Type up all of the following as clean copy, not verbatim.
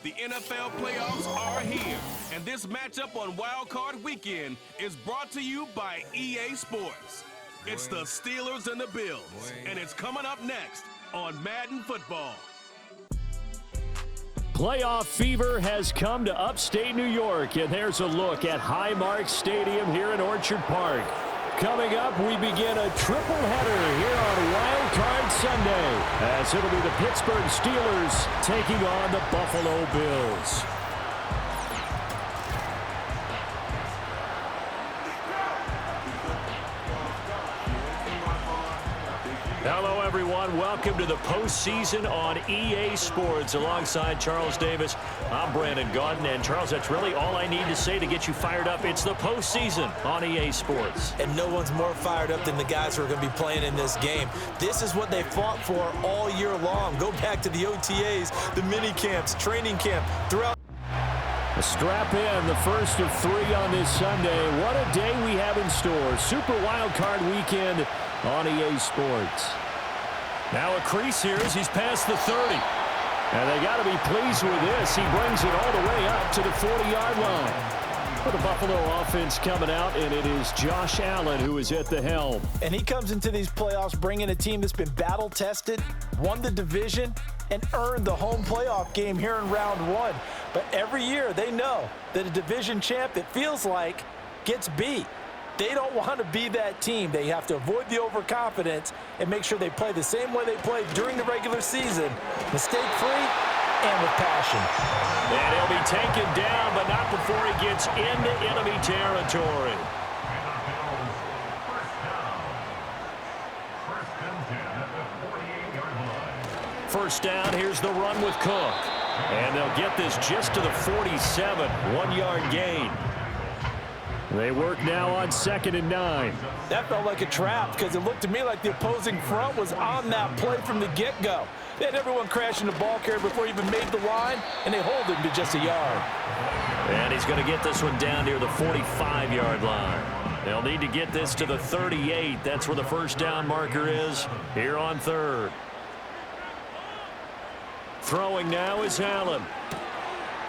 The NFL playoffs are here, and this matchup on Wildcard Weekend is brought to you by EA Sports. It's the Steelers and the Bills, and it's coming up next on Madden Football. Playoff fever has come to upstate New York, and there's a look at Highmark Stadium here in Orchard Park. Coming up, we begin a triple header here on Wildcard Sunday, as it'll be the Pittsburgh Steelers taking on the Buffalo Bills. Hello, everyone. Welcome to the postseason on EA Sports. Alongside Charles Davis, I'm Brandon Gaudin. And, Charles, that's really all I need to say to get you fired up. It's the postseason on EA Sports. And no one's more fired up than the guys who are going to be playing in this game. This is what they fought for all year long. Go back to the OTAs, the mini camps, training camp, throughout. A strap in, the first of three on this Sunday. What a day we have in store. Super Wildcard Weekend on EA Sports. Now a crease here as he's past the 30. And they got to be pleased with this. He brings it all the way up to the 40-yard line. For the Buffalo offense coming out, and it is Josh Allen who is at the helm. And he comes into these playoffs bringing a team that's been battle-tested, won the division, and earned the home playoff game here in round one. But every year they know that a division champ, it feels like, gets beat. They don't want to be that team. They have to avoid the overconfidence and make sure they play the same way they played during the regular season, mistake-free and with passion. And he'll be taken down, but not before he gets into enemy territory. First down, here's the run with Cook. And they'll get this just to the 47, 1-yard gain. They work now on 2nd and 9. That felt like a trap because it looked to me like the opposing front was on that play from the get-go. They had everyone crashing the ball carrier before he even made the line, and they hold him to just a yard. And he's going to get this one down near the 45-yard line. They'll need to get this to the 38. That's where the first down marker is here on 3rd. Throwing now is Allen.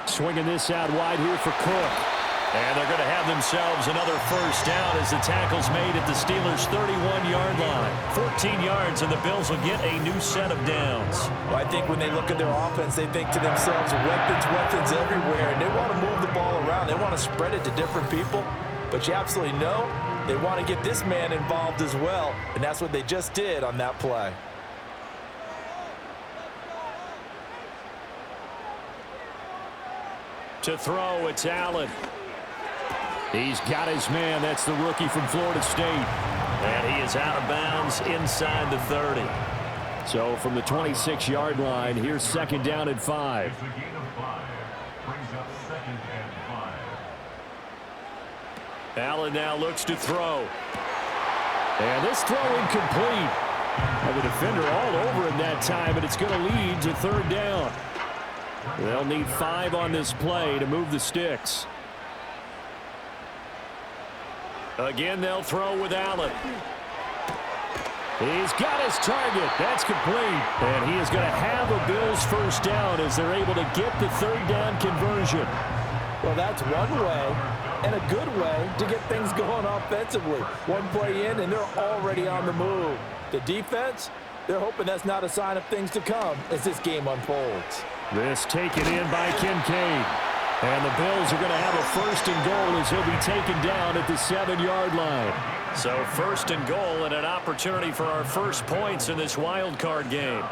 Swinging this out wide here for Cook. And they're going to have themselves another first down as the tackle's made at the Steelers' 31-yard line. 14 yards, and the Bills will get a new set of downs. Well, I think when they look at their offense, they think to themselves, weapons everywhere, and they want to move the ball around. They want to spread it to different people. But you absolutely know they want to get this man involved as well, and that's what they just did on that play. To throw, it's Allen. He's got his man. That's the rookie from Florida State. And he is out of bounds inside the 30. So from the 26-yard line, here's 2nd down and 5. Allen now looks to throw. And this throw incomplete. And the defender all over him that time, and it's going to lead to 3rd down. They'll need 5 on this play to move the sticks. Again, they'll throw with Allen. He's got his target. That's complete. And he is going to have a Bills first down as they're able to get the 3rd down conversion. Well, that's one way and a good way to get things going offensively. One play in, and they're already on the move. The defense, they're hoping that's not a sign of things to come as this game unfolds. This taken in by Kincaid. And the Bills are going to have a 1st and goal as he'll be taken down at the 7-yard line. So 1st and goal and an opportunity for our first points in this wild card game.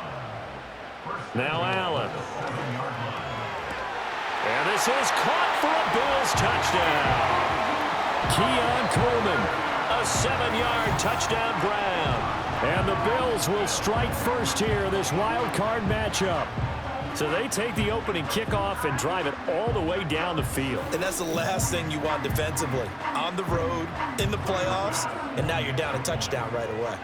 Now Allen. And this is caught for a Bills touchdown. Keon Coleman, a 7-yard touchdown grab. And the Bills will strike first here in this wild card matchup. So they take the opening kickoff and drive it all the way down the field. And that's the last thing you want defensively. On the road, in the playoffs, and now you're down a touchdown right away.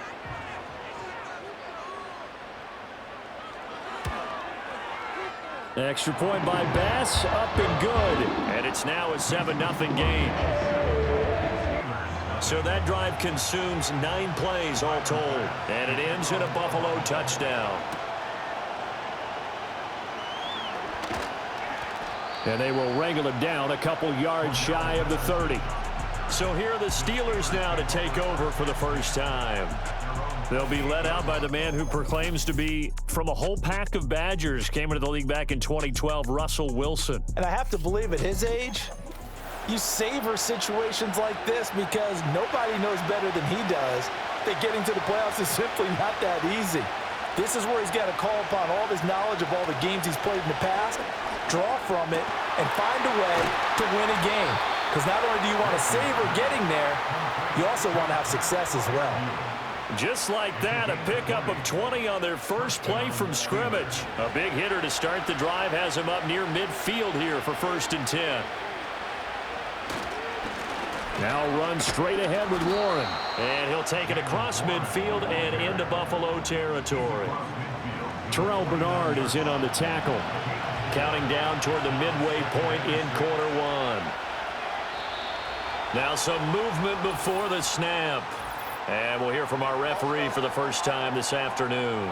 Extra point by Bass, up and good. And it's now a 7-0 game. So that drive consumes 9 plays all told. And it ends in a Buffalo touchdown. And they will wrangle him down a couple yards shy of the 30. So here are the Steelers now to take over for the first time. They'll be led out by the man who proclaims to be from a whole pack of Badgers. Came into the league back in 2012, Russell Wilson. And I have to believe at his age, you savor situations like this because nobody knows better than he does that getting to the playoffs is simply not that easy. This is where he's got to call upon all of his knowledge of all the games he's played in the past, draw from it, and find a way to win a game. Because not only do you want to savor getting there, you also want to have success as well. Just like that, a pickup of 20 on their first play from scrimmage. A big hitter to start the drive has him up near midfield here for 1st and 10. Now run straight ahead with Warren. And he'll take it across midfield and into Buffalo territory. Terrell Bernard is in on the tackle. Counting down toward the midway point in quarter one. Now some movement before the snap. And we'll hear from our referee for the first time this afternoon.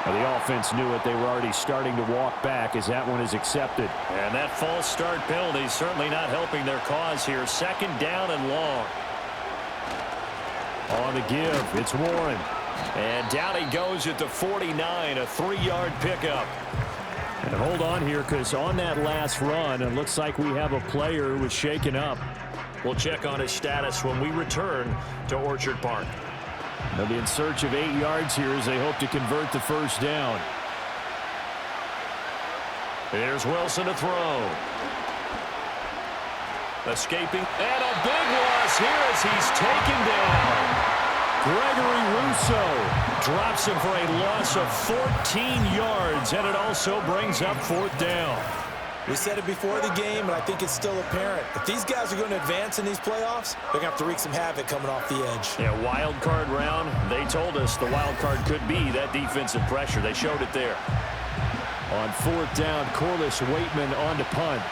Well, the offense knew it. They were already starting to walk back as that one is accepted. And that false start penalty certainly not helping their cause here. 2nd down and long. On the give, it's Warren. And down he goes at the 49, a 3-yard pickup. And hold on here because on that last run, it looks like we have a player who was shaken up. We'll check on his status when we return to Orchard Park. They'll be in search of 8 yards here as they hope to convert the first down. Here's Wilson to throw. Escaping. And a big loss here as he's taken down. Gregory Rousseau drops him for a loss of 14 yards, and it also brings up 4th down. We said it before the game, and I think it's still apparent. If these guys are going to advance in these playoffs, they're going to have to wreak some havoc coming off the edge. Yeah, wild card round. They told us the wild card could be that defensive pressure. They showed it there. On 4th down, Corliss Waitman on to punt.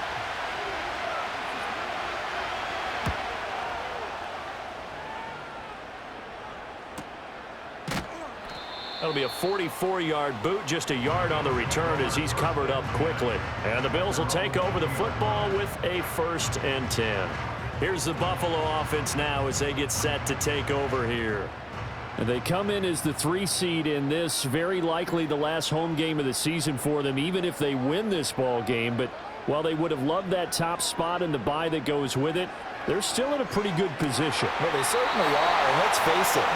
That'll be a 44-yard boot, just a yard on the return as he's covered up quickly. And the Bills will take over the football with a 1st and 10. Here's the Buffalo offense now as they get set to take over here. And they come in as the 3 seed in this, very likely the last home game of the season for them, even if they win this ball game. But while they would have loved that top spot and the bye that goes with it, they're still in a pretty good position. Well, they certainly are, and let's face it.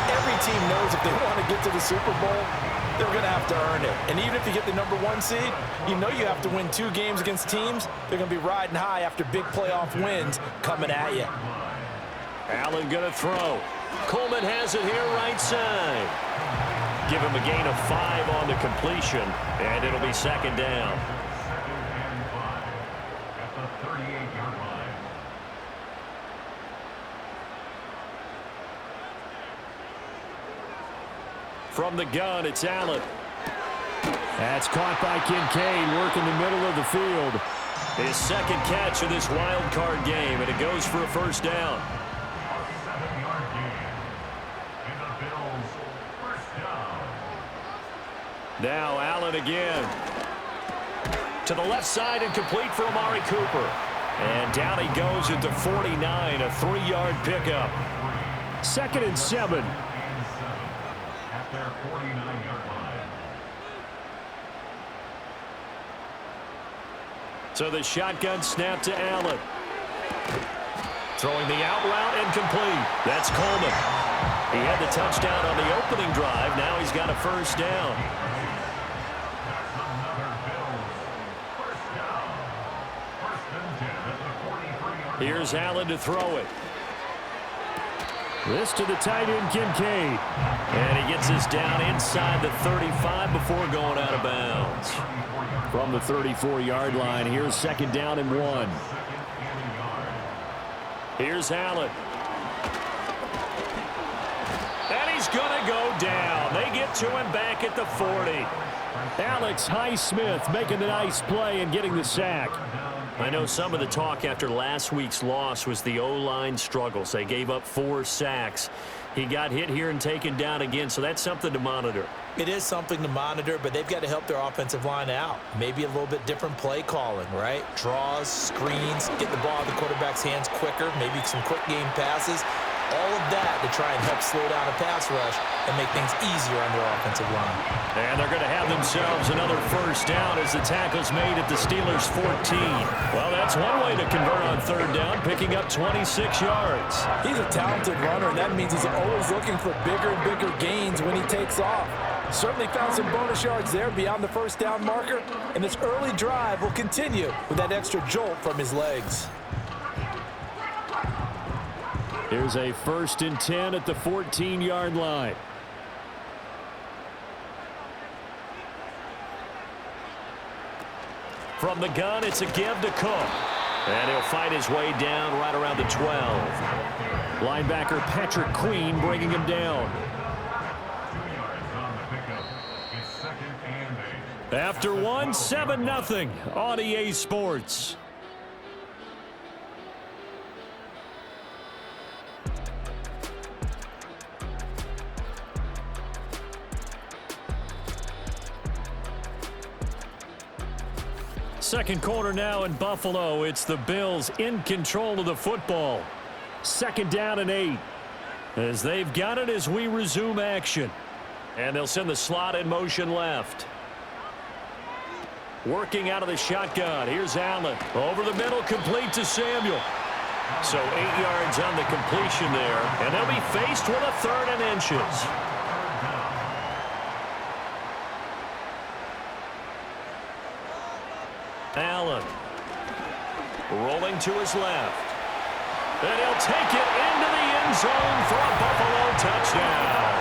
Every team knows if they want to get to the Super Bowl, they're going to have to earn it. And even if you get the #1 seed, you know you have to win 2 games against teams. They're going to be riding high after big playoff wins coming at you. Allen going to throw. Coleman has it here right side. Give him a gain of 5 on the completion, and it'll be 2nd down. From the gun, it's Allen. That's caught by Kincaid, working the middle of the field. His 2nd catch of this wild card game, and it goes for a 1st down. Now Allen again. To the left side and complete for Amari Cooper. And down he goes at the 49, a 3-yard pickup. 2nd and 7. So the shotgun snap to Allen. Throwing the out route and complete. That's Coleman. He had the touchdown on the opening drive. Now he's got a 1st down. Here's Allen to throw it. This to the tight end, Kincaid. And he gets us down inside the 35 before going out of bounds. From the 34-yard line, here's 2nd down and 1. Here's Allen. And he's going to go down. They get to him back at the 40. Alex Highsmith making the nice play and getting the sack. I know some of the talk after last week's loss was the O-line struggles. They gave up 4 sacks. He got hit here and taken down again, so that's something to monitor. It is something to monitor, but they've got to help their offensive line out. Maybe a little bit different play calling, right? Draws, screens, get the ball in the quarterback's hands quicker, maybe some quick game passes. All of that to try and help slow down a pass rush and make things easier on their offensive line. And they're going to have themselves another first down as the tackle's made at the Steelers' 14. Well, that's one way to convert on third down, picking up 26 yards. He's a talented runner, and that means he's always looking for bigger and bigger gains when he takes off. Certainly found some bonus yards there beyond the first down marker, and this early drive will continue with that extra jolt from his legs. Here's a 1st and 10 at the 14-yard line. From the gun, it's a give to Cook. And he'll fight his way down right around the 12. Linebacker Patrick Queen bringing him down. After one, 7-0 on EA Sports. Second quarter now in Buffalo. It's the Bills in control of the football. 2nd down and 8. As they've got it as we resume action. And they'll send the slot in motion left. Working out of the shotgun. Here's Allen. Over the middle, complete to Samuel. So 8 yards on the completion there. And they'll be faced with a 3rd and inches. Allen rolling to his left. And he'll take it into the end zone for a Buffalo touchdown.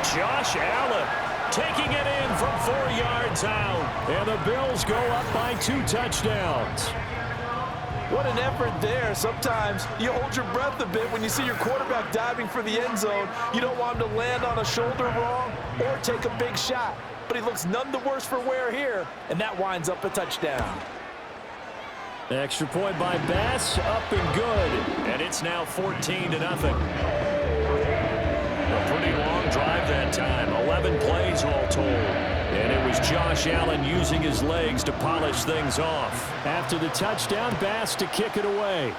Josh Allen taking it in from 4 yards out. And the Bills go up by 2 touchdowns. What an effort there. Sometimes you hold your breath a bit when you see your quarterback diving for the end zone. You don't want him to land on a shoulder wrong or take a big shot. But he looks none the worse for wear here, and that winds up a touchdown. Extra point by Bass, up and good. And it's now 14-0. A pretty long drive that time, 11 plays all told. And it was Josh Allen using his legs to polish things off. After the touchdown, Bass to kick it away.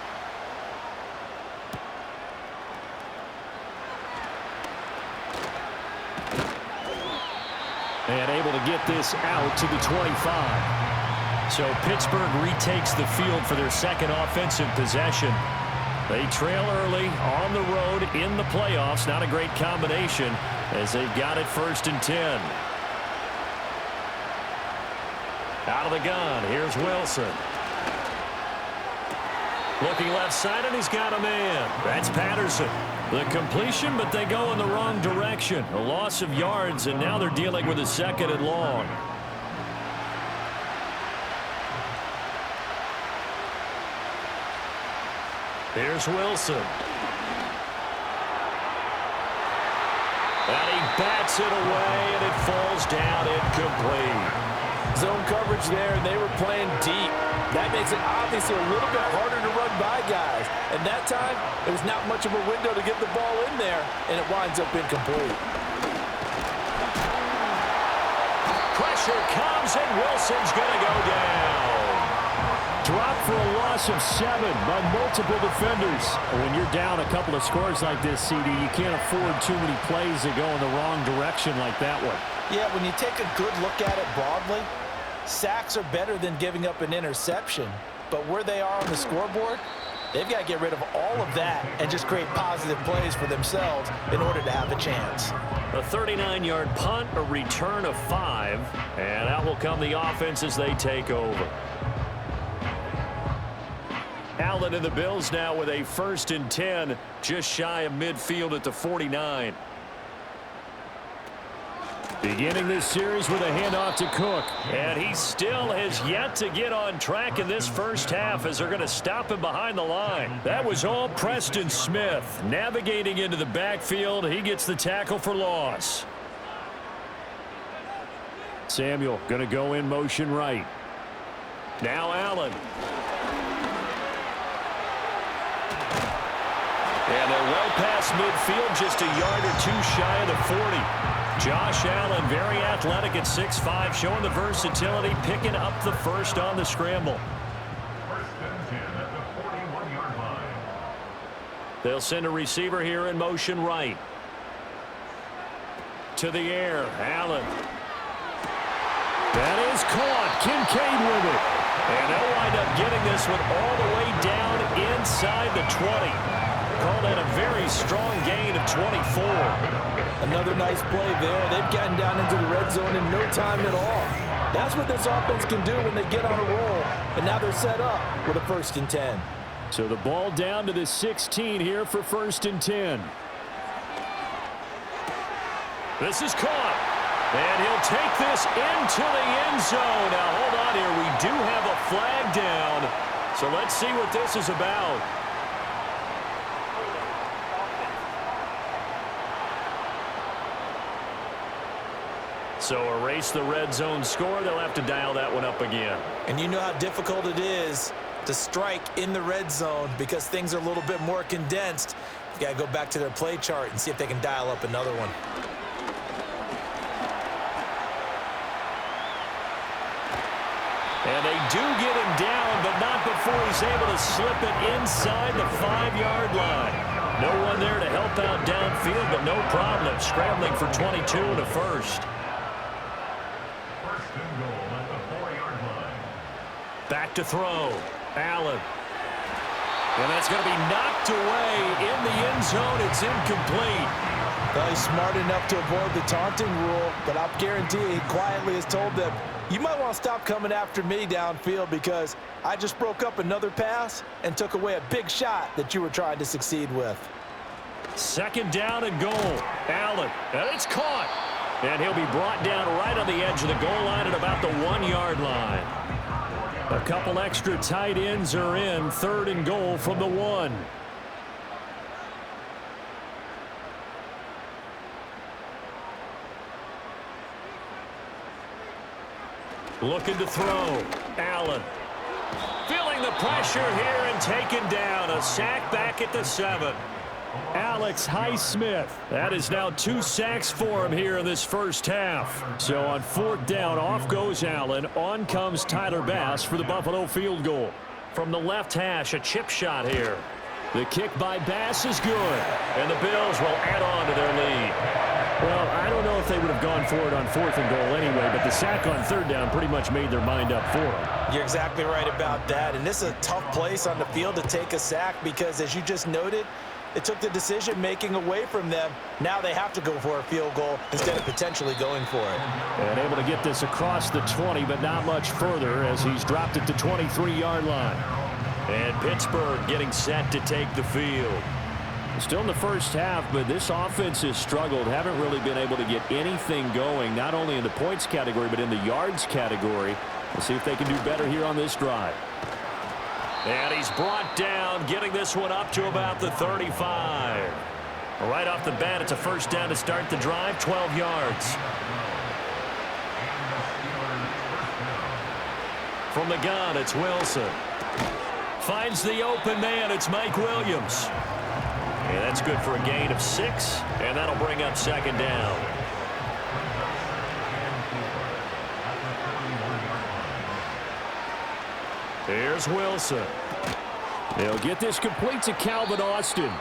And able to get this out to the 25. So Pittsburgh retakes the field for their second offensive possession. They trail early on the road in the playoffs. Not a great combination as they've got it 1st and 10. Out of the gun, here's Wilson. Looking left side, and he's got a man. That's Patterson. The completion, but they go in the wrong direction. A loss of yards, and now they're dealing with a 2nd and long. Here's Wilson. And he bats it away, and it falls down incomplete. Zone coverage there, and they were playing deep. That makes it obviously a little bit harder to run by guys. And that time, there was not much of a window to get the ball in there, and it winds up incomplete. Pressure comes, and Wilson's going to go down. Dropped for a loss of 7 by multiple defenders. When you're down a couple of scores like this, CD, you can't afford too many plays that go in the wrong direction like that one. Yeah, when you take a good look at it broadly, sacks are better than giving up an interception. But where they are on the scoreboard, they've got to get rid of all of that and just create positive plays for themselves in order to have a chance. A 39-yard punt, a return of 5, and out will come the offense as they take over. Allen and the Bills now with a 1st and 10, just shy of midfield at the 49. Beginning this series with a handoff to Cook. And he still has yet to get on track in this first half as they're going to stop him behind the line. That was all Preston Smith. Navigating into the backfield, he gets the tackle for loss. Samuel going to go in motion right. Now Allen. And they're well past midfield, just a yard or two shy of the 40. Josh Allen, very athletic at 6'5", showing the versatility, picking up the first on the scramble. First and 10 at the 41-yard line. They'll send a receiver here in motion right. To the air, Allen. That is caught. Kincaid with it. And they'll wind up getting this one all the way down inside the 20. Call that a very strong gain of 24. Another nice play there. They've gotten down into the red zone in no time at all. That's what this offense can do when they get on a roll. And now they're set up with a 1st and 10. So the ball down to the 16 here for 1st and 10. This is caught. And he'll take this into the end zone. Now, hold on here. We do have a flag down. So let's see what this is about. So erase the red zone score. They'll have to dial that one up again. And you know how difficult it is to strike in the red zone because things are a little bit more condensed. You got to go back to their play chart and see if they can dial up another one. And they do get him down, but not before he's able to slip it inside the 5-yard line. No one there to help out downfield, but no problem. Scrambling for 22 and a first. First and goal at the 4-yard line. Back to throw. Allen. And that's going to be knocked away in the end zone. It's incomplete. Well, he's smart enough to avoid the taunting rule, but I'll guarantee he quietly has told them, you might want to stop coming after me downfield because I just broke up another pass and took away a big shot that you were trying to succeed with. 2nd down and goal. Allen. And it's caught. And he'll be brought down right on the edge of the goal line at about the 1-yard line. A couple extra tight ends are in. 3rd and goal from the 1. Looking to throw. Allen. Feeling the pressure here and taken down. A sack back at the 7. Alex Highsmith. That is now 2 sacks for him here in this first half. So on 4th down, off goes Allen. On comes Tyler Bass for the Buffalo field goal. From the left hash, a chip shot here. The kick by Bass is good. And the Bills will add on to their lead. Well, I don't know if they would have gone for it on 4th and goal anyway, but the sack on 3rd down pretty much made their mind up for them. You're exactly right about that. And this is a tough place on the field to take a sack because, as you just noted, it took the decision-making away from them. Now they have to go for a field goal instead of potentially going for it. And able to get this across the 20, but not much further as he's dropped it to 23-yard line. And Pittsburgh getting set to take the field. Still in the first half, but this offense has struggled. Haven't really been able to get anything going, not only in the points category, but in the yards category. We'll see if they can do better here on this drive. And he's brought down, getting this one up to about the 35. Right off the bat, it's a 1st down to start the drive, 12 yards. From the gun, it's Wilson. Finds the open man, it's Mike Williams. And that's good for a gain of 6, and that'll bring up 2nd down. Here's Wilson. They'll get this complete to Calvin Austin.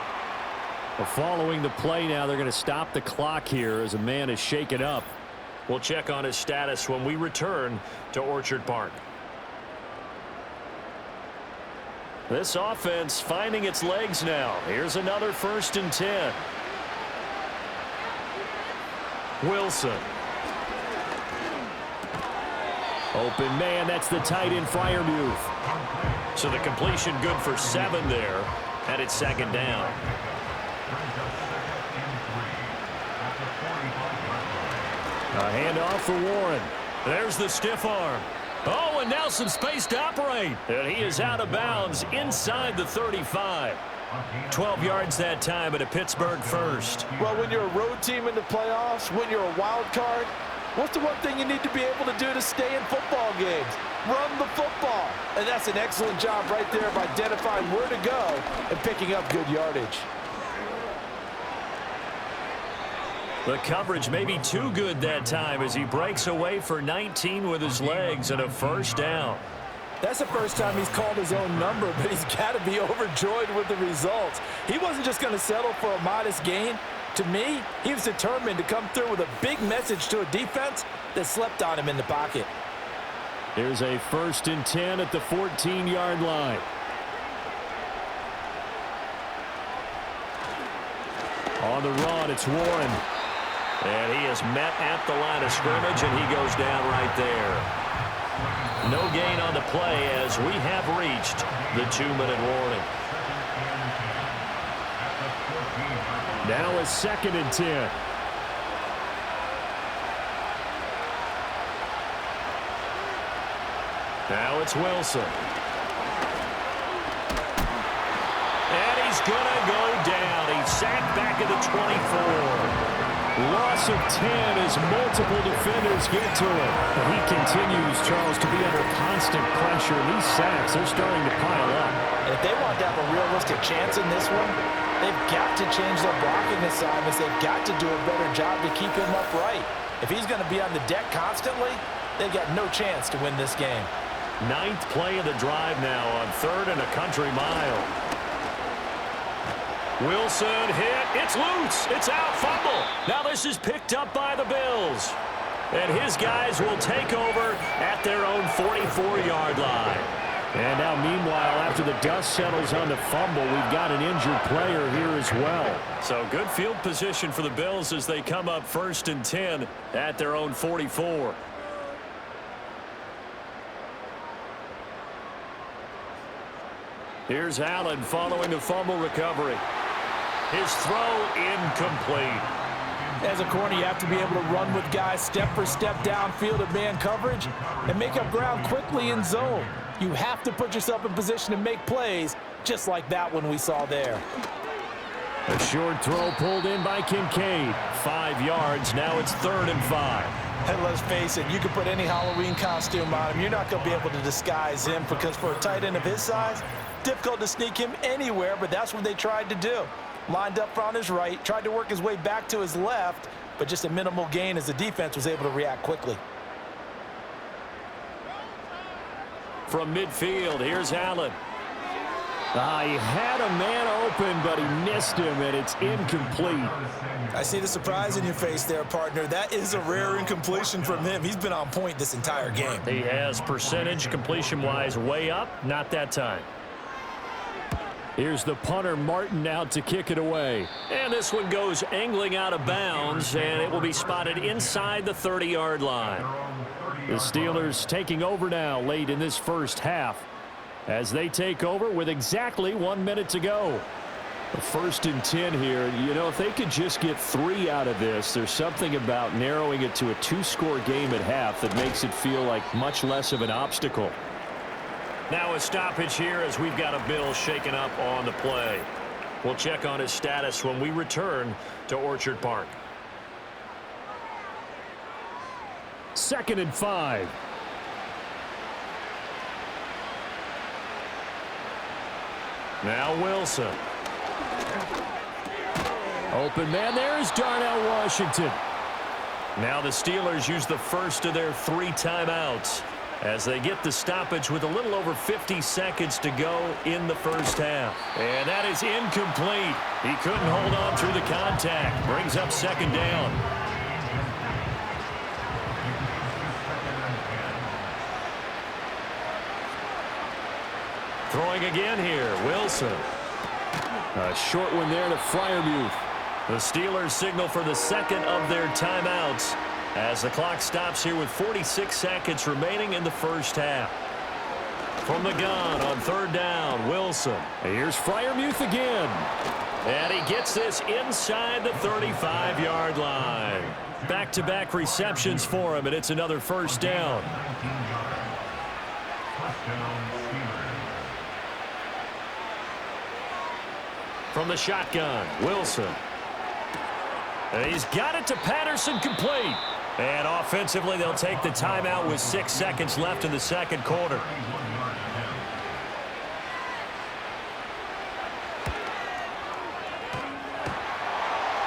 Well, following the play now, they're going to stop the clock here as a man is shaken up. We'll check on his status when we return to Orchard Park. This offense finding its legs now. Here's another 1st and 10. Wilson. Open man, that's the tight end Freiermuth. So the completion good for 7 there. And it's 2nd down. A handoff for Warren. There's the stiff arm. Oh, and now some space to operate. And he is out of bounds inside the 35. 12 yards that time at a Pittsburgh first. Well, when you're a road team in the playoffs, when you're a wild card, what's the one thing you need to be able to do to stay in football games? Run the football. And that's an excellent job right there of identifying where to go and picking up good yardage. The coverage may be too good that time as he breaks away for 19 with his legs and a first down. That's the first time he's called his own number, but he's got to be overjoyed with the results. He wasn't just going to settle for a modest gain. To me, he was determined to come through with a big message to a defense that slept on him in the pocket. Here's a 1st and 10 at the 14-yard line. On the run, it's Warren. And he is met at the line of scrimmage, and he goes down right there. No gain on the play as we have reached the 2-minute warning. Now a 2nd and 10. Now it's Wilson. And he's going to go down. He's sacked back at the 24. Loss of 10 as multiple defenders get to him. But he continues, Charles, to be under constant pressure. And these sacks are starting to pile up. And if they want to have a realistic chance in this one, they've got to change their blocking assignments. They've got to do a better job to keep him upright. If he's going to be on the deck constantly, they've got no chance to win this game. 9th play of the drive now on 3rd and a country mile. Wilson hit. It's loose. It's out. Fumble. Now this is picked up by the Bills. And his guys will take over at their own 44-yard line. And now, meanwhile, after the dust settles on the fumble, we've got an injured player here as well. So good field position for the Bills as they come up 1st and 10 at their own 44. Here's Allen following the fumble recovery. His throw incomplete. As a corner, you have to be able to run with guys step for step downfield in man coverage and make up ground quickly in zone. You have to put yourself in position to make plays, just like that one we saw there. A short throw pulled in by Kincaid. 5 yards. Now it's 3rd and 5. And let's face it, you can put any Halloween costume on him. You're not going to be able to disguise him because for a tight end of his size, difficult to sneak him anywhere, but that's what they tried to do. Lined up on his right, tried to work his way back to his left, but just a minimal gain as the defense was able to react quickly. From midfield, here's Allen. He had a man open, but he missed him, and it's incomplete. I see the surprise in your face there, partner. That is a rare incompletion from him. He's been on point this entire game. He has percentage completion-wise way up, not that time. Here's the punter, Martin, out to kick it away. And this one goes angling out of bounds, and it will be spotted inside the 30-yard line. The Steelers taking over now late in this first half as they take over with exactly 1 minute to go. The 1st and 10 here. You know, if they could just get 3 out of this, there's something about narrowing it to a 2-score game at half that makes it feel like much less of an obstacle. Now a stoppage here as we've got a Bill shaken up on the play. We'll check on his status when we return to Orchard Park. 2nd and 5. Now Wilson. Open man there is Darnell Washington. Now the Steelers use the first of their 3 timeouts as they get the stoppage with a little over 50 seconds to go in the first half. And that is incomplete. He couldn't hold on through the contact. Brings up 2nd down. Throwing again here, Wilson. A short one there to Freiermuth. The Steelers signal for the 2nd of their timeouts as the clock stops here with 46 seconds remaining in the first half. From the gun on 3rd down, Wilson. Here's Freiermuth again. And he gets this inside the 35-yard line. Back-to-back receptions for him, and it's another first down. From the shotgun, Wilson. And he's got it to Patterson, complete. And offensively, they'll take the timeout with 6 seconds left in the second quarter.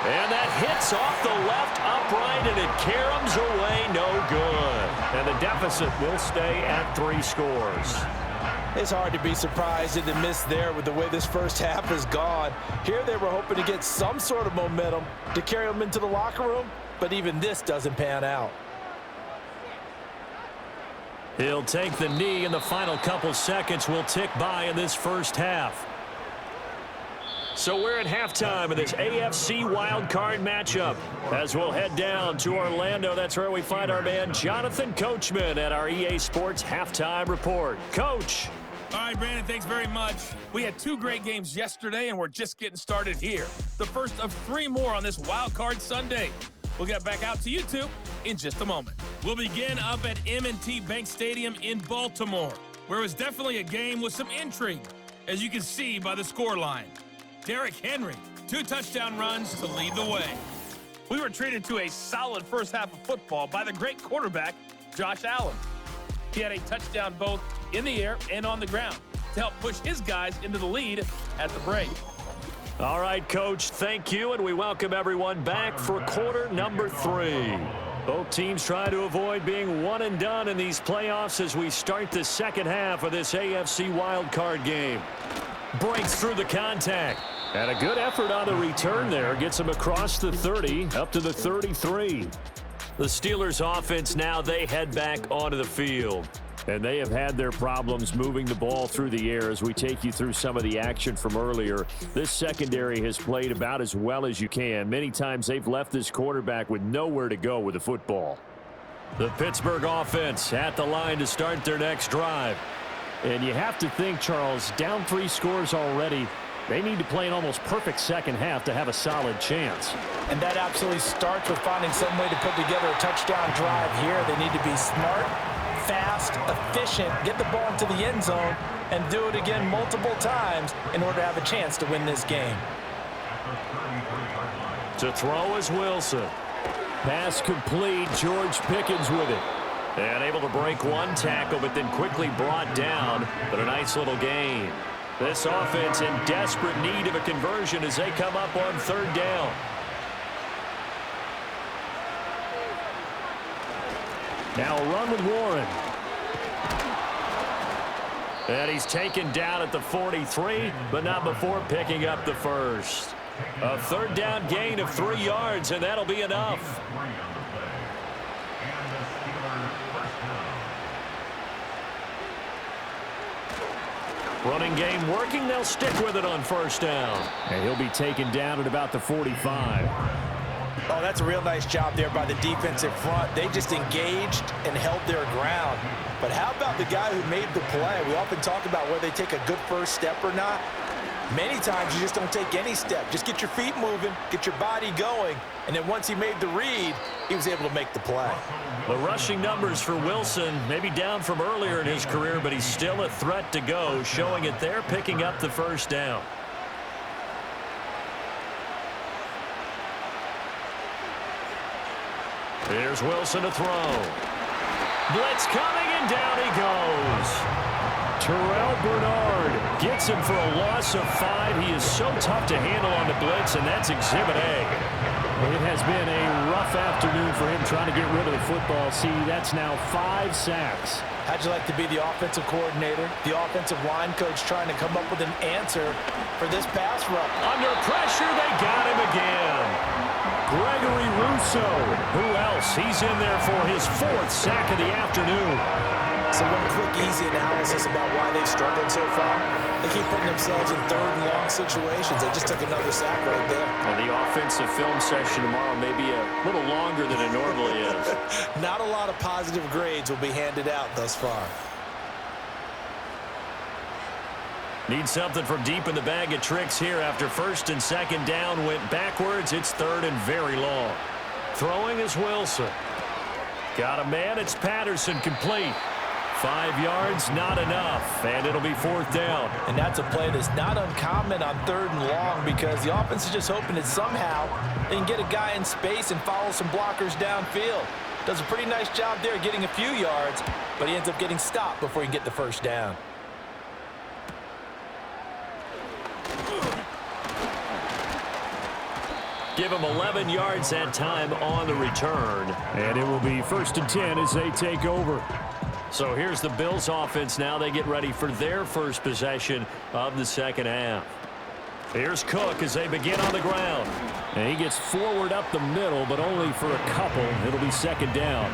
And that hits Hits off the left upright, and it caroms away, no good. And the deficit will stay at 3 scores. It's hard to be surprised at the miss there with the way this first half has gone. Here they were hoping to get some sort of momentum to carry them into the locker room, but even this doesn't pan out. He'll take the knee, and the final couple seconds will tick by in this first half. So we're at halftime of this AFC wildcard matchup. As we'll head down to Orlando, that's where we find our man Jonathan Coachman at our EA Sports Halftime Report. Coach. All right, Brandon, thanks very much. We had 2 great games yesterday, and we're just getting started here. The first of 3 more on this Wildcard Sunday. We'll get back out to you two in just a moment. We'll begin up at M&T Bank Stadium in Baltimore, where it was definitely a game with some intrigue, as you can see by the scoreline. Derrick Henry, 2 touchdown runs to lead the way. We were treated to a solid first half of football by the great quarterback, Josh Allen. He had a touchdown both in the air and on the ground to help push his guys into the lead at the break. All right, Coach, thank you, and we welcome everyone back for quarter number 3. Both teams try to avoid being one and done in these playoffs as we start the second half of this AFC wildcard game. Breaks through the contact. And a good effort on the return there. Gets him across the 30, up to the 33. The Steelers offense now, they head back onto the field. And they have had their problems moving the ball through the air as we take you through some of the action from earlier. This secondary has played about as well as you can. Many times they've left this quarterback with nowhere to go with the football. The Pittsburgh offense at the line to start their next drive. And you have to think, Charles, down 3 scores already, they need to play an almost perfect second half to have a solid chance. And that absolutely starts with finding some way to put together a touchdown drive here. They need to be smart, fast, efficient, get the ball into the end zone, and do it again multiple times in order to have a chance to win this game. To throw is Wilson. Pass complete. George Pickens with it. And able to break 1 tackle, but then quickly brought down. But a nice little gain. This offense in desperate need of a conversion as they come up on 3rd down. Now a run with Warren. And he's taken down at the 43, but not before picking up the first. A 3rd down gain of 3 yards, and that'll be enough. Running game working. They'll stick with it on 1st down. And he'll be taken down at about the 45. Oh, that's a real nice job there by the defensive front. They just engaged and held their ground. But how about the guy who made the play? We often talk about whether they take a good first step or not. Many times you just don't take any step. Just get your feet moving, get your body going, and then once he made the read, he was able to make the play. The rushing numbers for Wilson maybe down from earlier in his career, but he's still a threat to go, showing it there, picking up the 1st down. Here's Wilson to throw. Blitz coming, and down he goes. Terrell Bernard gets him for a loss of 5. He is so tough to handle on the blitz, and that's Exhibit A. It has been a rough afternoon for him trying to get rid of the football. See, that's now 5 sacks. How'd you like to be the offensive coordinator, the offensive line coach trying to come up with an answer for this pass rush? Under pressure, they got him again. Gregory Rousseau. Who else? He's in there for his 4th sack of the afternoon. So one quick, easy analysis about why they've struggled so far. They keep putting themselves in 3rd and long situations. They just took another sack right there. Well, the offensive film session tomorrow may be a little longer than it normally is. Not a lot of positive grades will be handed out thus far. Need something from deep in the bag of tricks here after 1st and 2nd down went backwards. It's 3rd and very long. Throwing is Wilson. Got a man. It's Patterson, complete. 5 yards, not enough, and it'll be 4th down. And that's a play that's not uncommon on 3rd and long because the offense is just hoping that somehow they can get a guy in space and follow some blockers downfield. Does a pretty nice job there getting a few yards, but he ends up getting stopped before he can get the 1st down. give him 11 yards that time on the return. And it will be 1st and 10 as they take over. So here's the Bills offense now. They get ready for their first possession of the second half. Here's Cook as they begin on the ground. And he gets forward up the middle, but only for a couple. It'll be 2nd down.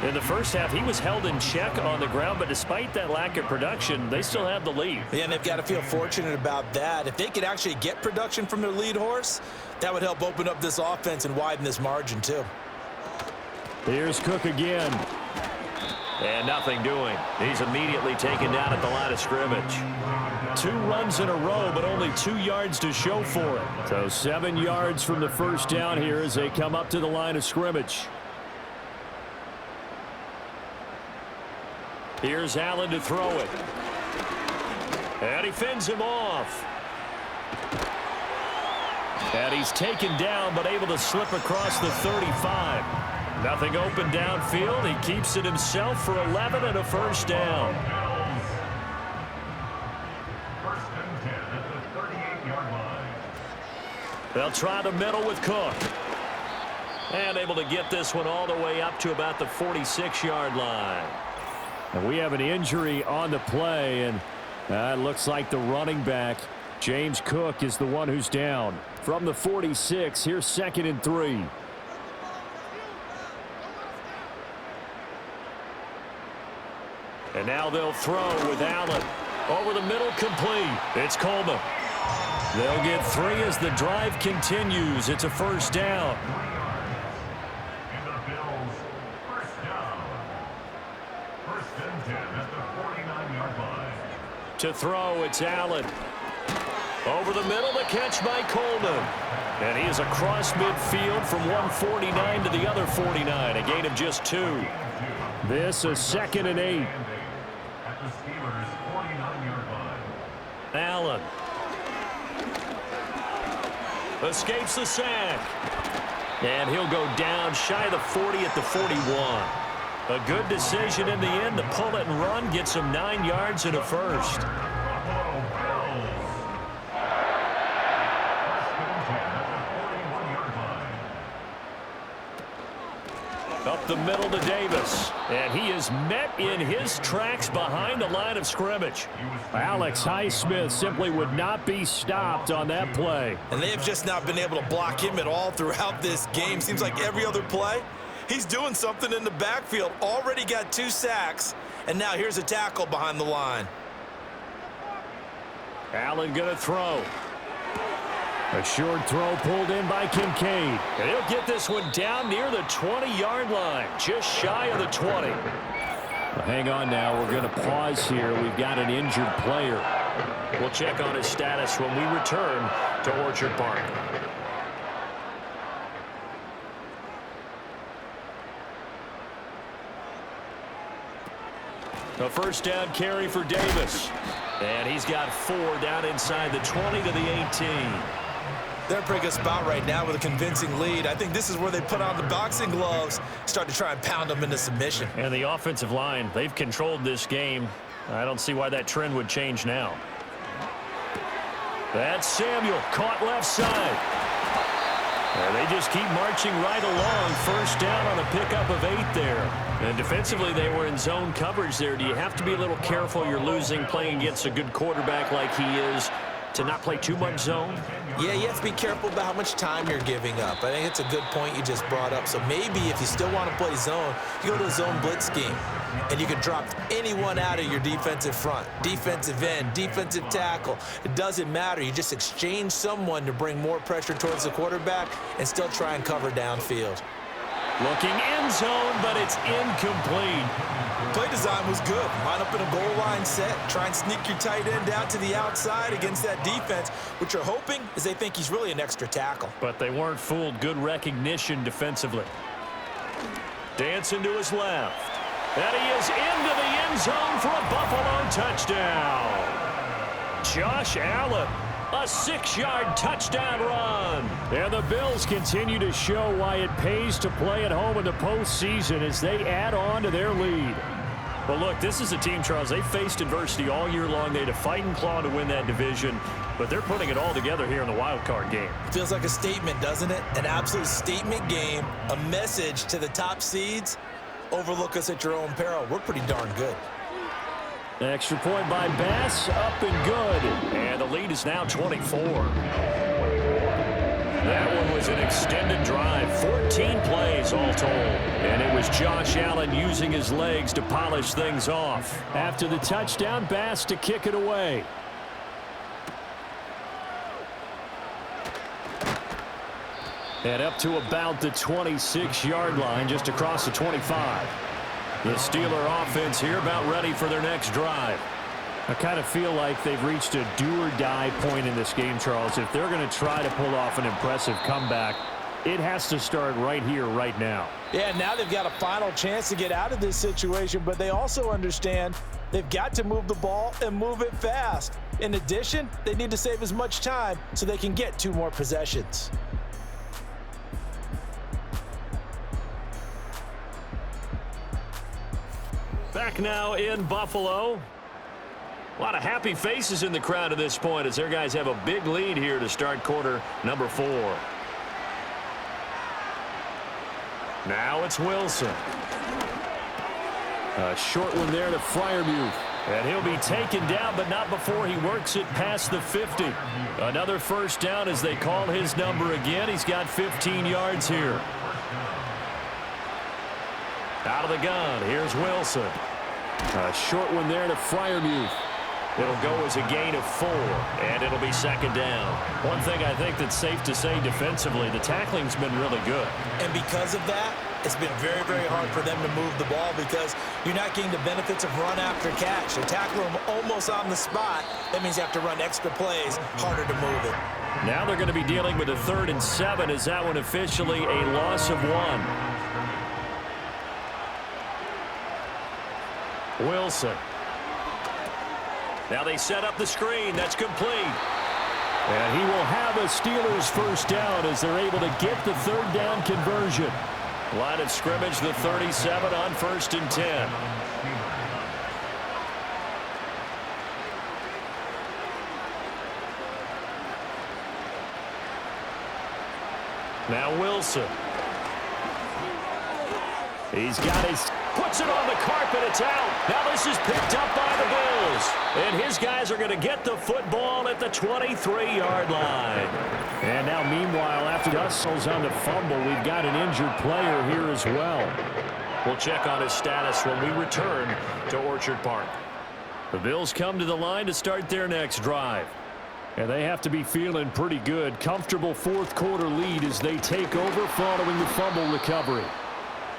In the first half, he was held in check on the ground, but despite that lack of production, they still have the lead. Yeah, and they've got to feel fortunate about that. If they could actually get production from their lead horse, that would help open up this offense and widen this margin too. Here's Cook again. And nothing doing. He's immediately taken down at the line of scrimmage. 2 runs in a row, but only 2 yards to show for it. So 7 yards from the first down here as they come up to the line of scrimmage. Here's Allen to throw it. And he fends him off. And he's taken down, but able to slip across the 35. Nothing open downfield. He keeps it himself for 11 and a first down. 1st and 10 at the 38-yard line. They'll try the middle with Cook. And able to get this one all the way up to about the 46-yard line. And we have an injury on the play, and it looks like the running back, James Cook, is the one who's down. From the 46, here's 2nd and 3. And now they'll throw with Allen. Over the middle, complete. It's Coleman. They'll get 3 as the drive continues. It's a first down. And the Bills, 1st down. 1st and 10 at the 49-yard line. To throw, it's Allen. Over the middle, the catch by Coleman. And he is across midfield from 149 to the other 49. A gain of just 2. This is 2nd and 8. At the Steelers' 49-yard line. Allen. Escapes the sack. And he'll go down shy of the 40 at the 41. A good decision in the end to pull it and run. Gets him 9 yards and a first. Buffalo Bills. 1st and 10 at the 41-yard line. Up the middle to Davis. And he is met in his tracks behind the line of scrimmage. Alex Highsmith simply would not be stopped on that play. And they've just not been able to block him at all throughout this game. Seems like every other play, he's doing something in the backfield. Already got 2 sacks, and now here's a tackle behind the line. Allen going to throw. A short throw pulled in by Kincaid. And he'll get this one down near the 20-yard line, just shy of the 20. Well, hang on now. We're going to pause here. We've got an injured player. We'll check on his status when we return to Orchard Park. A first down carry for Davis. And he's got 4 down inside the 20 to the 18. They're in a pretty good spot right now with a convincing lead. I think this is where they put on the boxing gloves, start to try and pound them into submission. And the offensive line, they've controlled this game. I don't see why that trend would change now. That's Samuel, caught left side. And they just keep marching right along. First down on a pickup of 8 there. And defensively, they were in zone coverage there. Do you have to be a little careful? You're losing, playing against a good quarterback like he is, to not play too much zone? Yeah, you have to be careful about how much time you're giving up. I think it's a good point you just brought up. So maybe if you still want to play zone, you go to a zone blitz scheme. And you can drop anyone out of your defensive front, defensive end, defensive tackle. It doesn't matter. You just exchange someone to bring more pressure towards the quarterback and still try and cover downfield. Looking end zone, but it's incomplete. Play design was good. Line up in a goal line set. Try and sneak your tight end out to the outside against that defense. What you're hoping is they think he's really an extra tackle. But they weren't fooled. Good recognition defensively. Dancing to his left. And he is into the end zone for a Buffalo touchdown. Josh Allen, a 6-yard touchdown run. And the Bills continue to show why it pays to play at home in the postseason as they add on to their lead. Well, look, this is a team, Charles. They faced adversity all year long. They had to fight and claw to win that division, but they're putting it all together here in the wild card game. Feels like a statement, doesn't it? An absolute statement game, a message to the top seeds. Overlook us at your own peril. We're pretty darn good. Extra point by Bass, up and good. And the lead is now 24. That one was an extended drive, 14 plays all told. And it was Josh Allen using his legs to polish things off. After the touchdown, Bass to kick it away. And up to about the 26-yard line, just across the 25. The Steeler offense here about ready for their next drive. I kind of feel like they've reached a do-or-die point in this game, Charles. If they're going to try to pull off an impressive comeback, it has to start right here, right now. Yeah, now they've got a final chance to get out of this situation, but they also understand they've got to move the ball and move it fast. In addition, they need to save as much time so they can get 2 more possessions. Back now in Buffalo. A lot of happy faces in the crowd at this point as their guys have a big lead here to start quarter number 4. Now it's Wilson. A short one there to Freiermuth. And he'll be taken down, but not before he works it past the 50. Another first down as they call his number again. He's got 15 yards here. Out of the gun, here's Wilson. A short one there to Freiermuth. It'll go as a gain of 4, and it'll be second down. One thing I think that's safe to say defensively, the tackling's been really good. And because of that, it's been very, very hard for them to move the ball because you're not getting the benefits of run after catch. They tackle them almost on the spot. That means you have to run extra plays, harder to move it. Now they're going to be dealing with a 3rd and 7. Is that one officially a loss of 1? Wilson. Now they set up the screen. That's complete. And he will have a Steelers first down as they're able to get the 3rd down conversion. Line of scrimmage, the 37 on 1st and 10. Now Wilson. He's got his... puts it on the carpet. It's out. Now this is picked up by the Bills. And his guys are going to get the football at the 23-yard line. And now, meanwhile, after Russell's on the fumble, we've got an injured player here as well. We'll check on his status when we return to Orchard Park. The Bills come to the line to start their next drive. And they have to be feeling pretty good. Comfortable 4th quarter lead as they take over following the fumble recovery.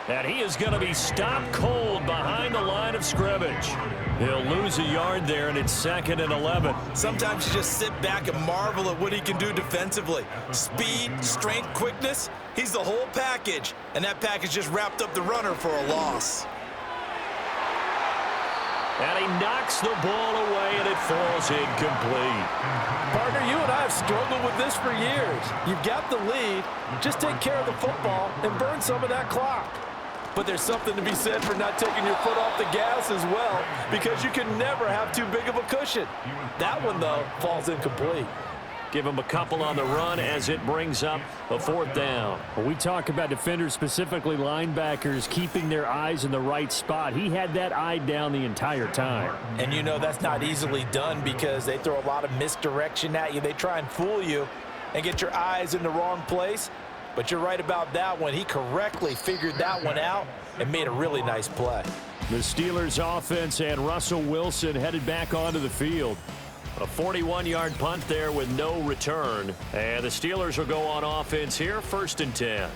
And he is going to be stopped cold behind the line of scrimmage. He'll lose a yard there, and it's 2nd and 11. Sometimes you just sit back and marvel at what he can do defensively. Speed, strength, quickness, he's the whole package. And that package just wrapped up the runner for a loss. And he knocks the ball away, and it falls incomplete. Partner, you and I have struggled with this for years. You've got the lead. Just take care of the football and burn some of that clock. But there's something to be said for not taking your foot off the gas as well, because you can never have too big of a cushion. That one, though, falls incomplete. Give him a couple on the run as it brings up a 4th down. When we talk about defenders, specifically linebackers, keeping their eyes in the right spot, he had that eye down the entire time. And you know that's not easily done because they throw a lot of misdirection at you. They try and fool you and get your eyes in the wrong place. But you're right about that one. He correctly figured that one out and made a really nice play. The Steelers offense and Russell Wilson headed back onto the field. A 41-yard punt there with no return. And the Steelers will go on offense here, 1st and 10.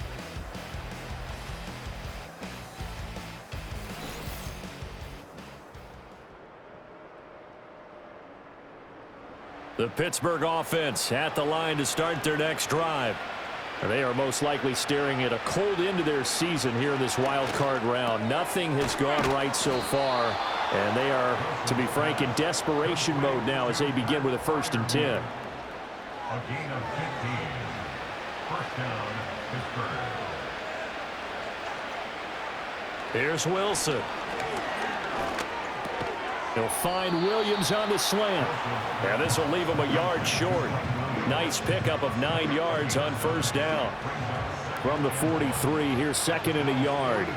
The Pittsburgh offense at the line to start their next drive. They are most likely staring at a cold end to their season here in this wild card round. Nothing has gone right so far, and they are, to be frank, in desperation mode now as they begin with a 1st and 10. A gain of 15. First down, Pittsburgh. Here's Wilson. He'll find Williams on the slant. And this will leave him a yard short. Nice pickup of 9 yards on first down. From the 43, here's second and a yard.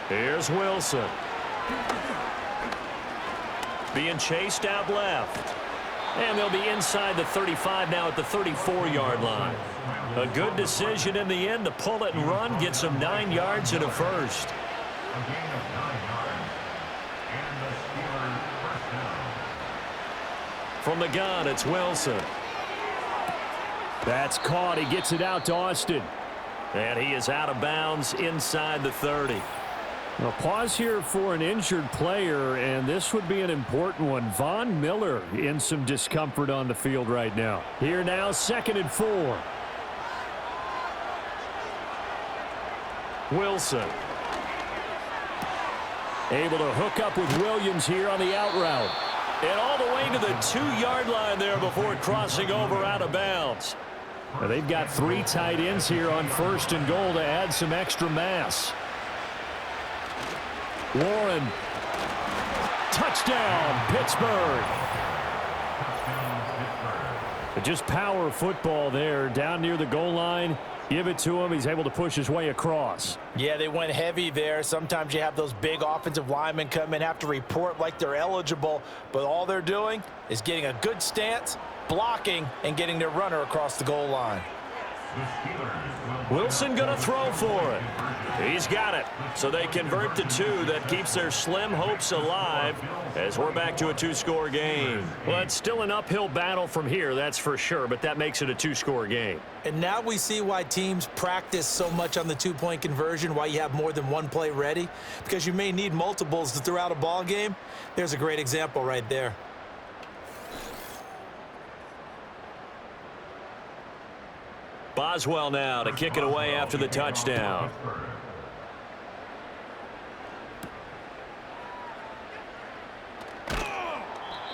Here's Wilson. Being chased out left. And they'll be inside the 35 now at the 34-yard line. A good decision in the end to pull it and run, get some 9 yards and a first. From the gun, it's Wilson. That's caught. He gets it out to Austin. And he is out of bounds inside the 30. A pause here for an injured player, and this would be an important one. Von Miller in some discomfort on the field right now. Here now, 2nd and 4. Wilson. Able to hook up with Williams here on the out route. And all the way to the 2-yard line there before crossing over out of bounds. Now they've got 3 tight ends here on 1st and goal to add some extra mass. Warren. Touchdown, Pittsburgh. Just power football there down near the goal line. Give it to him. He's able to push his way across. Yeah, they went heavy there. Sometimes you have those big offensive linemen come in, have to report like they're eligible, but all they're doing is getting a good stance, blocking, and getting their runner across the goal line. Wilson going to throw for it. He's got it. So they convert to 2. That keeps their slim hopes alive as we're back to a 2-score game. Well, it's still an uphill battle from here, that's for sure, but that makes it a 2-score game. And now we see why teams practice so much on the 2-point conversion, why you have more than one play ready, because you may need multiples to throw out a ball game. There's a great example right there. Boswell now to kick it away after the touchdown.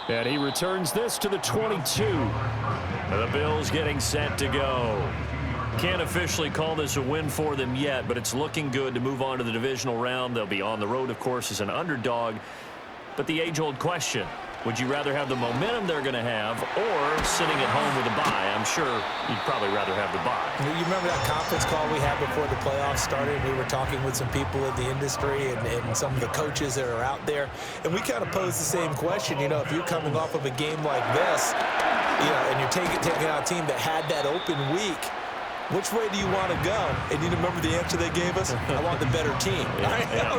And he returns this to the 22. The Bills getting set to go. Can't officially call this a win for them yet, but it's looking good to move on to the divisional round. They'll be on the road, of course, as an underdog. But the age-old question, would you rather have the momentum they're going to have or sitting at home with a bye? I'm sure you'd probably rather have the bye. You remember that conference call we had before the playoffs started? We were talking with some people in the industry and some of the coaches that are out there. And we kind of posed the same question. You know, if you're coming off of a game like this, you know, and you're taking out a team that had that open week, which way do you want to go? And you remember the answer they gave us? I want the better team.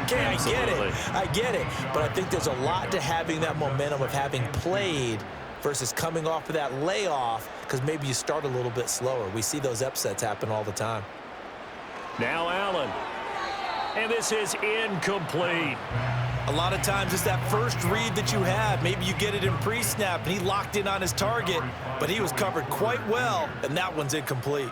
Okay, absolutely. I get it. But I think there's a lot to having that momentum of having played versus coming off of that layoff, because maybe you start a little bit slower. We see those upsets happen all the time. Now Allen. And this is incomplete. A lot of times it's that first read that you have. Maybe you get it in pre-snap, and he locked in on his target, but he was covered quite well, and that one's incomplete.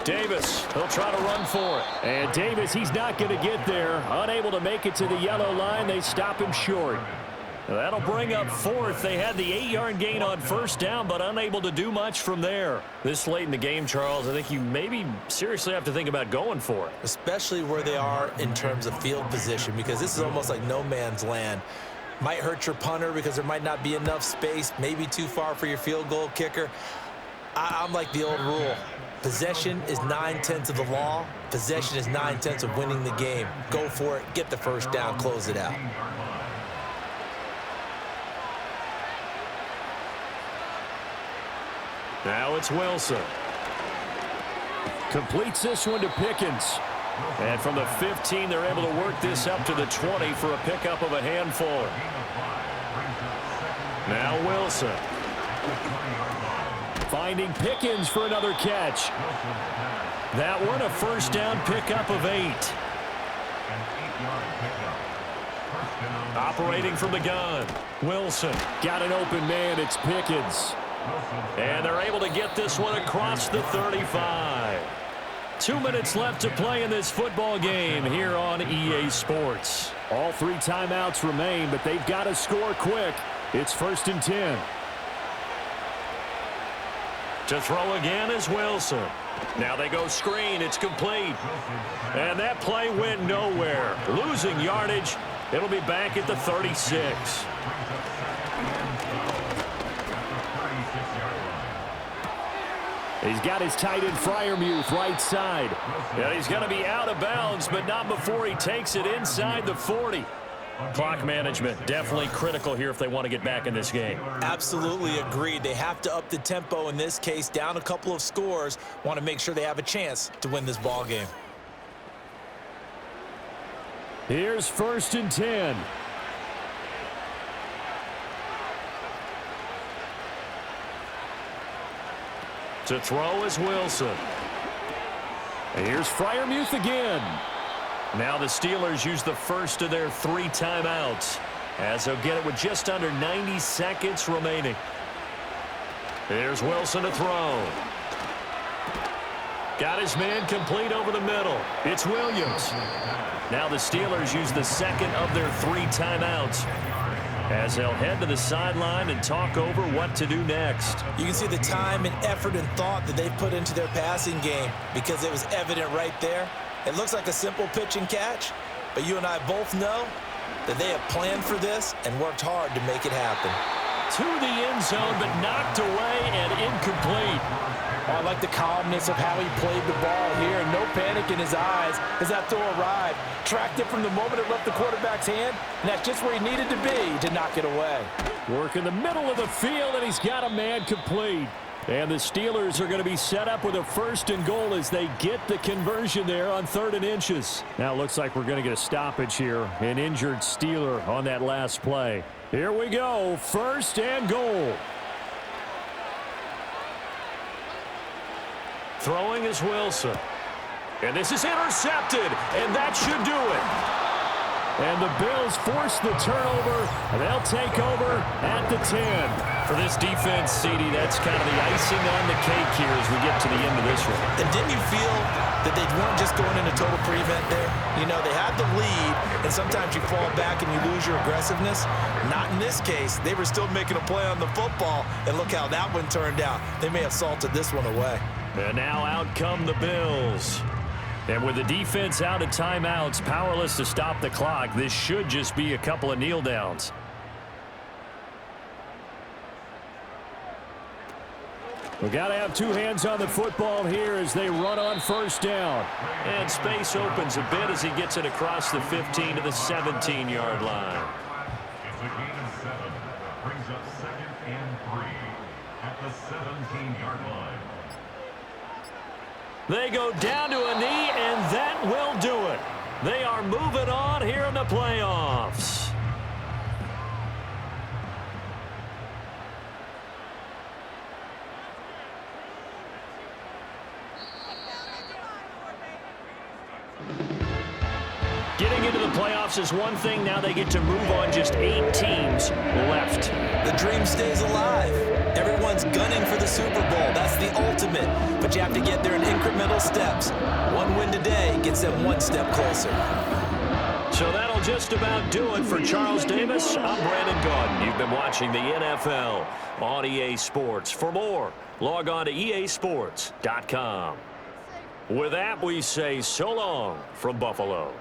Davis, he'll try to run for it. And Davis, he's not going to get there. Unable to make it to the yellow line. They stop him short. That'll bring up 4th. They had the 8-yard gain on first down, but unable to do much from there. This late in the game, Charles, I think you maybe seriously have to think about going for it. Especially where they are in terms of field position, because this is almost like no man's land. Might hurt your punter because there might not be enough space, maybe too far for your field goal kicker. I'm like the old rule. Possession is 9/10 of the law. Possession is 9/10 of winning the game. Go for it. Get the first down. Close it out. Now it's Wilson. Completes this one to Pickens. And from the 15, they're able to work this up to the 20 for a pickup of a handful. Now Wilson. Finding Pickens for another catch. That one a first down pickup of 8. Operating from the gun. Wilson got an open man. It's Pickens. And they're able to get this one across the 35. 2 minutes left to play in this football game here on EA Sports. All 3 timeouts remain, but they've got to score quick. It's 1st and 10. To throw again is Wilson. Now they go screen. It's complete. And that play went nowhere. Losing yardage. It'll be back at the 36. He's got his tight end Freiermuth right side. And he's going to be out of bounds, but not before he takes it inside the 40. Clock management definitely critical here if they want to get back in this game. Absolutely agreed. They have to up the tempo in this case, down a couple of scores. Want to make sure they have a chance to win this ball game. Here's 1st and 10. To throw is Wilson. And here's Freiermuth again. Now the Steelers use the first of their 3 timeouts as they'll get it with just under 90 seconds remaining. Here's Wilson to throw. Got his man complete over the middle. It's Williams. Now the Steelers use the second of their 3 timeouts as they'll head to the sideline and talk over what to do next. You can see the time and effort and thought that they've put into their passing game because it was evident right there. It looks like a simple pitch and catch, but you and I both know that they have planned for this and worked hard to make it happen. To the end zone, but knocked away and incomplete. Oh, I like the calmness of how he played the ball here. No panic in his eyes as that throw arrived. Tracked it from the moment it left the quarterback's hand, and that's just where he needed to be to knock it away. Work in the middle of the field, and he's got a man complete. And the Steelers are going to be set up with a 1st and goal as they get the conversion there on 3rd and inches. Now it looks like we're going to get a stoppage here. An injured Steeler on that last play. Here we go, 1st and goal. Throwing is Wilson. And this is intercepted, and that should do it. And the Bills force the turnover, and they'll take over at the 10. For this defense, CD, that's kind of the icing on the cake here as we get to the end of this one. And didn't you feel that they weren't just going into total prevent there? You know, they had the lead, and sometimes you fall back and you lose your aggressiveness. Not in this case. They were still making a play on the football, and look how that one turned out. They may have salted this one away. And now out come the Bills. And with the defense out of timeouts, powerless to stop the clock, this should just be a couple of kneel downs. We got to have 2 hands on the football here as they run on 1st down. And space opens a bit as he gets it across the 15 to the 17-yard line. It's a gain of 7. Brings up 2nd and 3 at the 17-yard line. They go down to a knee, and that will do it. They are moving on here in the playoffs. Getting into the playoffs is one thing. Now they get to move on. Just 8 teams left. The dream stays alive. Everyone's gunning for the Super Bowl. That's the ultimate. But you have to get there in incremental steps. One win today gets them 1 step closer. So that'll just about do it for Charles Davis. I'm Brandon Gaudin. You've been watching the NFL on EA Sports. For more, log on to easports.com. With that, we say so long from Buffalo.